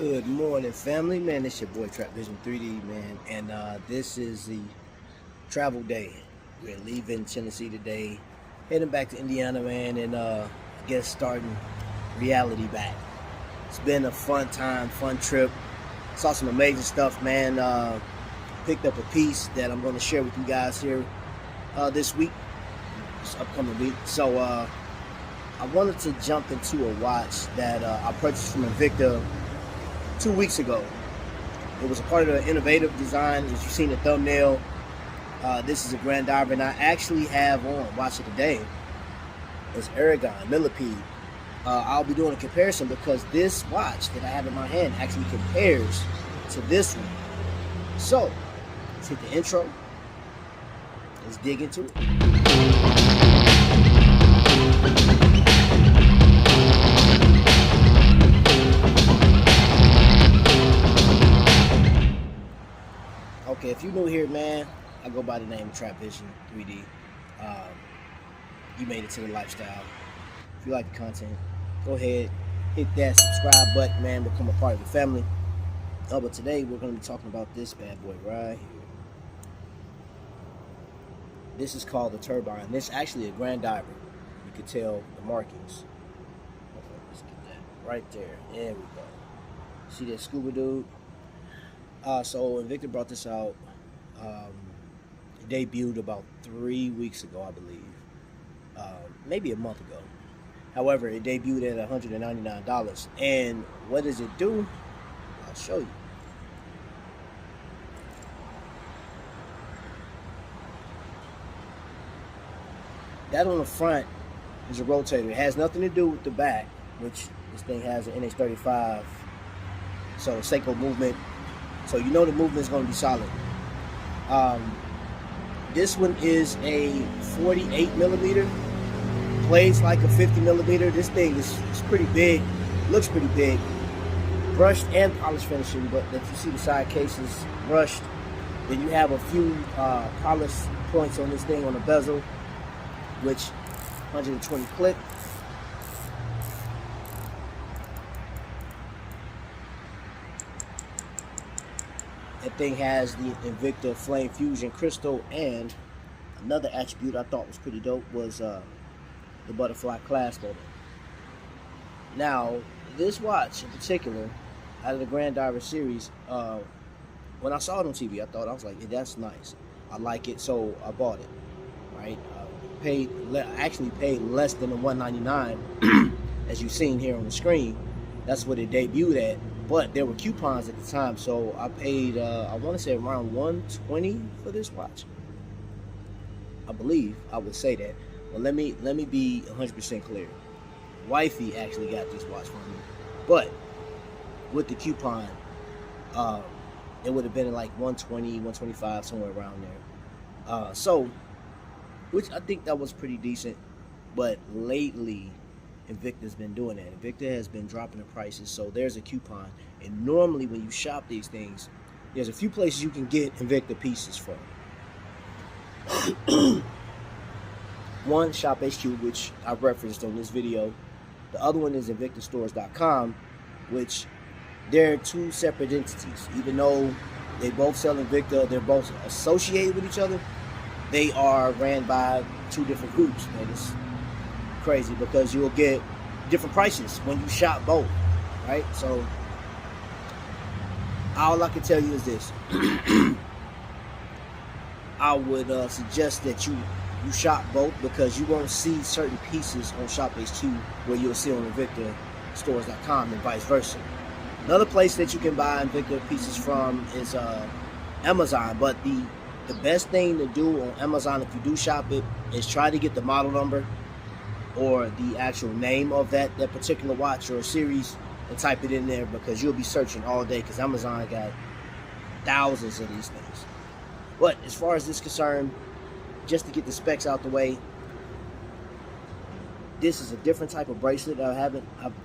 Good morning, family. Man, it's your boy Trap Vision 3D, man, and this is the travel day. We're leaving Tennessee today, heading back to Indiana, man, and I guess starting reality back. It's been a fun time, fun trip. Saw some amazing stuff, man. Picked up a piece that I'm going to share with you guys here this week, this upcoming week. So I wanted to jump into a watch that I purchased from Invicta 2 weeks ago. It was a part of the innovative design. As you've seen the thumbnail, this is a Grand Diver, and I actually have on watch of the day. It's Aragon millipede. I'll be doing a comparison because this watch that I have in my hand actually compares to this one. So let's hit the intro. Let's dig into it. Okay, if you're new here, man, I go by the name of Trap Vision 3D. You made it to the lifestyle. If you like the content, go ahead, hit that subscribe button, man, become a part of the family. But today we're going to be talking about this bad boy right here. This is called the Turbine. This is actually a Grand Diver. You can tell the markings. Okay, let's get that right there. There we go. See that scuba dude? So Invicta brought this out. It debuted about 3 weeks ago, I believe. Maybe a month ago. However, it debuted at $199. And what does it do? I'll show you. That on the front is a rotator. It has nothing to do with the back, which this thing has an NH35. So Seiko movement. So you know the movement is going to be solid. This one is a 48 millimeter. Plays like a 50 millimeter. This thing is pretty big. Looks pretty big. Brushed and polished finishing, but if you see the side cases brushed, then you have a few polish points on this thing on the bezel, which 120 click. That thing has the Invicta Flame Fusion crystal, and another attribute I thought was pretty dope was the butterfly clasp on it. Now, this watch in particular, out of the Grand Diver series, when I saw it on TV, I was like, hey, that's nice. I like it, so I bought it. Right? I actually paid less than the $199, as you've seen here on the screen. That's what it debuted at. But there were coupons at the time, so I paid, I want to say around $120 for this watch. I believe I would say that. Well, let me be 100% clear. Wifey actually got this watch for me, but with the coupon, it would have been like $120, $125, somewhere around there. So, which I think that was pretty decent. But lately, Invicta's been doing that. Invicta has been dropping the prices, so there's a coupon. And normally when you shop these things, there's a few places you can get Invicta pieces from. One, Shop HQ, which I've referenced on this video. The other one is InvictaStores.com, which they're two separate entities. Even though they both sell Invicta, they're both associated with each other, they are ran by two different groups. And it's crazy because you'll get different prices when you shop both, right? So all I can tell you is this. I would suggest that you shop both, because you won't see certain pieces on Shop HQ where you'll see on InvictaStores.com and vice versa. Another place that you can buy Invicta pieces from is Amazon, but the best thing to do on Amazon if you do shop it is try to get the model number or the actual name of that particular watch or series and type it in there, because you'll be searching all day, because Amazon got thousands of these things. But as far as this is concerned, just to get the specs out the way, this is a different type of bracelet. I've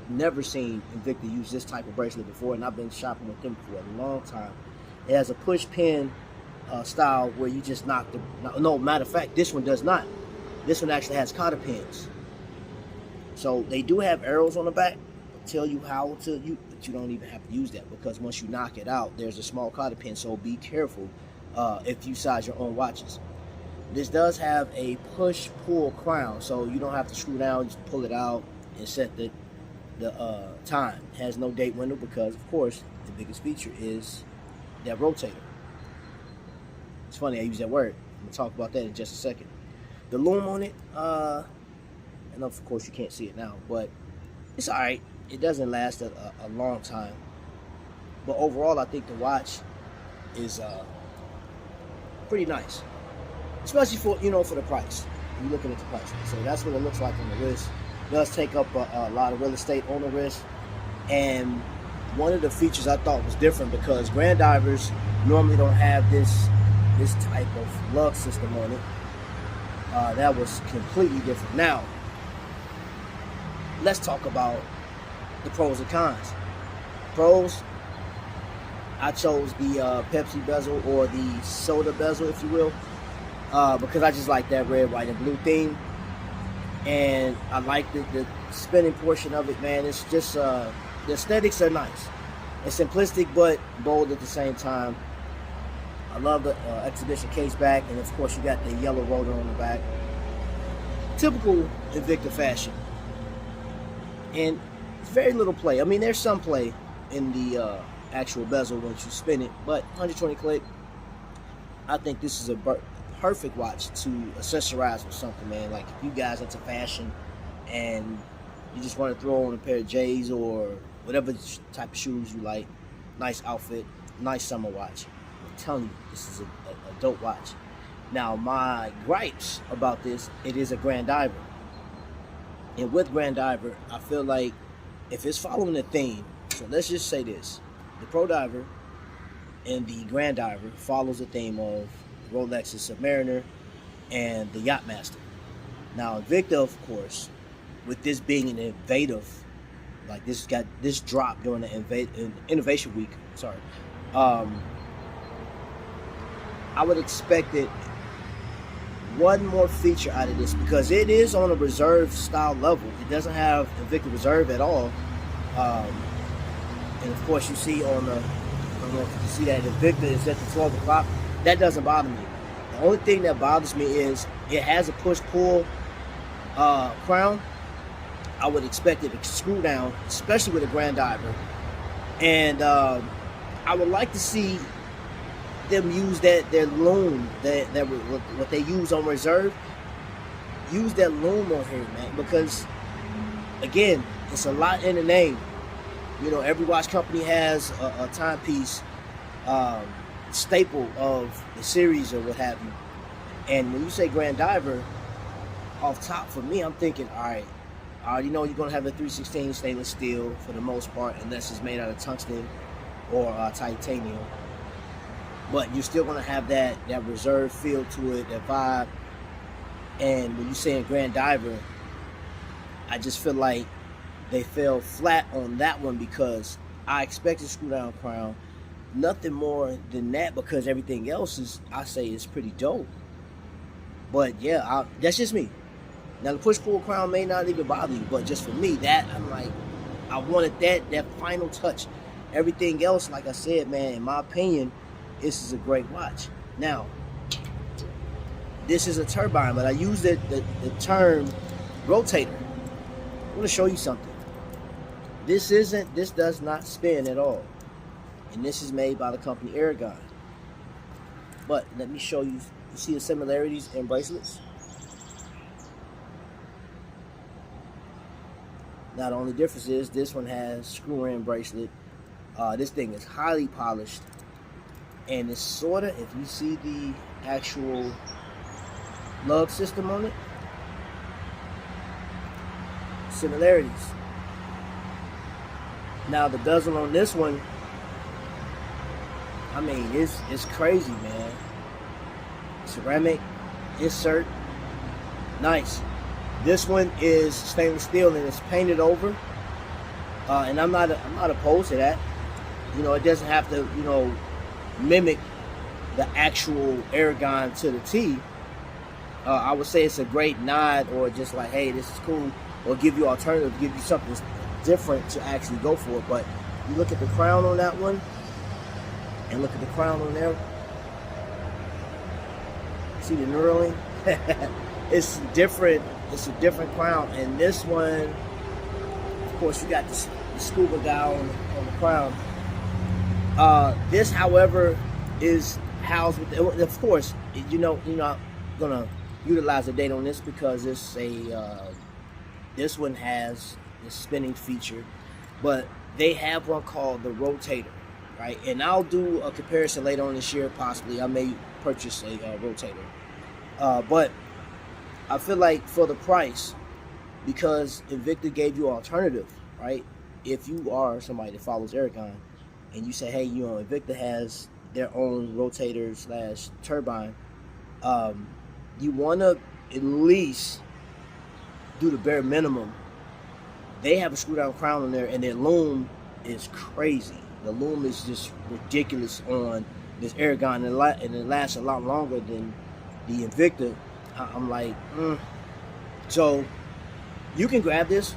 never seen Invicta use this type of bracelet before, and I've been shopping with them for a long time. It has a push pin style where you just knock the, no, matter of fact, this one does not. This one actually has cotter pins. So they do have arrows on the back, tell you how to you don't even have to use that, because once you knock it out, there's a small cotter pin, so be careful if you size your own watches. This does have a push-pull crown, so you don't have to screw down, just pull it out and set the time. It has no date window because, of course, the biggest feature is that rotator. It's funny I use that word. I'm going to talk about that in just a second. The lume on it, and of course you can't see it now, but it's alright. It doesn't last a long time. But overall, I think the watch is pretty nice. Especially for, for the price. You're looking at the price. So that's what it looks like on the wrist. It does take up a lot of real estate on the wrist. And one of the features I thought was different, because grand divers normally don't have this type of lug system on it. That was completely different. Now, let's talk about the pros and cons. Pros, I chose the Pepsi bezel, or the soda bezel, if you will, because I just like that red, white, and blue theme. And I like the spinning portion of it, man. It's just, the aesthetics are nice. It's simplistic, but bold at the same time. I love the exhibition case back, and of course you got the yellow rotor on the back. Typical Invicta fashion. And very little play. I mean, there's some play in the actual bezel once you spin it, but 120 click. I think this is a perfect watch to accessorize with something, man. Like if you guys into fashion and you just want to throw on a pair of J's or whatever type of shoes you like, nice outfit, nice summer watch. I'm telling you, this is a dope watch. Now, my gripes about this, it is a grand diver. And with grand diver, I feel like if it's following the theme, so let's just say this, the pro diver and the grand diver follows the theme of Rolex's Submariner and the Yachtmaster. Now, Invicta, of course, with this being an innovative, like this got this drop during the Innovation Week, sorry, I would expect it one more feature out of this, because it is on a reserve style level. It doesn't have Invicta Reserve at all. And of course you see on the, I don't know if you can see that Invicta is at the 12 o'clock. That doesn't bother me. The only thing that bothers me is it has a push-pull crown. I would expect it to screw down, especially with a grand diver. And I would like to see them use their loom, that what they use on reserve. Use that loom on here, man, because again, it's a lot in the name. Every watch company has a timepiece staple of the series or what have you. And when you say grand diver, off top for me, I'm thinking, all right, I already know you're gonna have a 316 stainless steel for the most part, unless it's made out of tungsten or titanium. But you're still gonna have that reserve feel to it, that vibe. And when you say grand diver, I just feel like they fell flat on that one, because I expected screw down crown, nothing more than that, because everything else is, I say, is pretty dope. But yeah, that's just me. Now the push-pull crown may not even bother you, but just for me, that I'm like, I wanted that final touch. Everything else, like I said, man, in my opinion, this is a great watch. Now, this is a turbine, but I use the term rotator. I want to show you something. This does not spin at all. And this is made by the company Aragon. But let me show you. You see the similarities in bracelets? Now the only difference is this one has screw-in bracelet. This thing is highly polished. And it's sorta, if you see the actual lug system on it, similarities. Now the bezel on this one, I mean, it's crazy, man. Ceramic insert, nice. This one is stainless steel and it's painted over, and I'm not opposed to that. It doesn't have to, mimic the actual Aragon to the T. I would say it's a great nod, or just like, hey, this is cool, or give you alternative, give you something different to actually go for. But You look at the crown on that one, and look at the crown on there. See the knurling? It's different. It's a different crown. And this one, of course, you got the scuba guy on the crown. This, however, is housed with, of course, you're not gonna utilize the date on this because it's this one has the spinning feature, but they have one called the rotator, right? And I'll do a comparison later on this year, possibly. I may purchase a rotator, but I feel like for the price, because Invicta gave you an alternative, right? If you are somebody that follows Aragon and you say, hey, Invicta has their own rotator / turbine, you want to at least do the bare minimum. They have a screw down crown on there, and their loom is crazy. The loom is just ridiculous on this Aragon, and it lasts a lot longer than the Invicta. I'm like, So you can grab this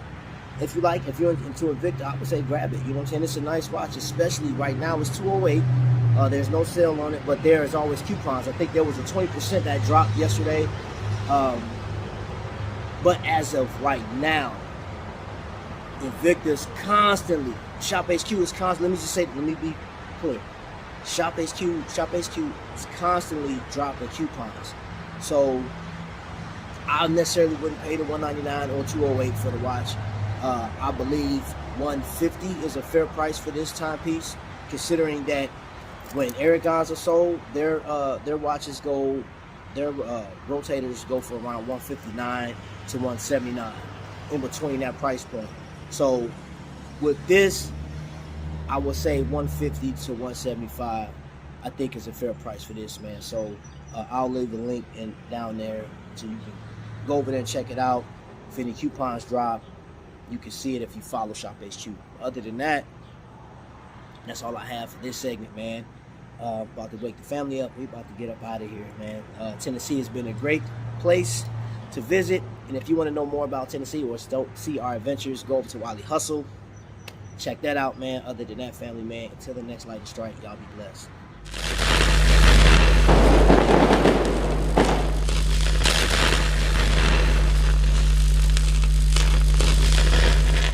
if you like. If you're into Invicta, I would say grab it. You know what I'm saying? It's a nice watch, especially right now. It's $208. There's no sale on it, but there is always coupons. I think there was a 20% that dropped yesterday. But as of right now, Invicta's constantly, Shop HQ is constantly, let me be clear. Shop HQ is constantly dropping coupons. So I necessarily wouldn't pay the $199 or $208 for the watch. I believe $150 is a fair price for this timepiece, considering that when Aragons are sold, their watches go, their rotators go for around $159 to $179, in between that price point. So with this, I would say $150 to $175. I think is a fair price for this, man. So I'll leave the link down there so you can go over there and check it out. If any coupons drop, you can see it if you follow Shop HQ. Other than that, that's all I have for this segment, man. About to wake the family up. We about to get up out of here, man. Tennessee has been a great place to visit, and if you want to know more about Tennessee or see our adventures, go over to Wally Hustle. Check that out, man. Other than that, family, man, until the next lightning strike, y'all be blessed.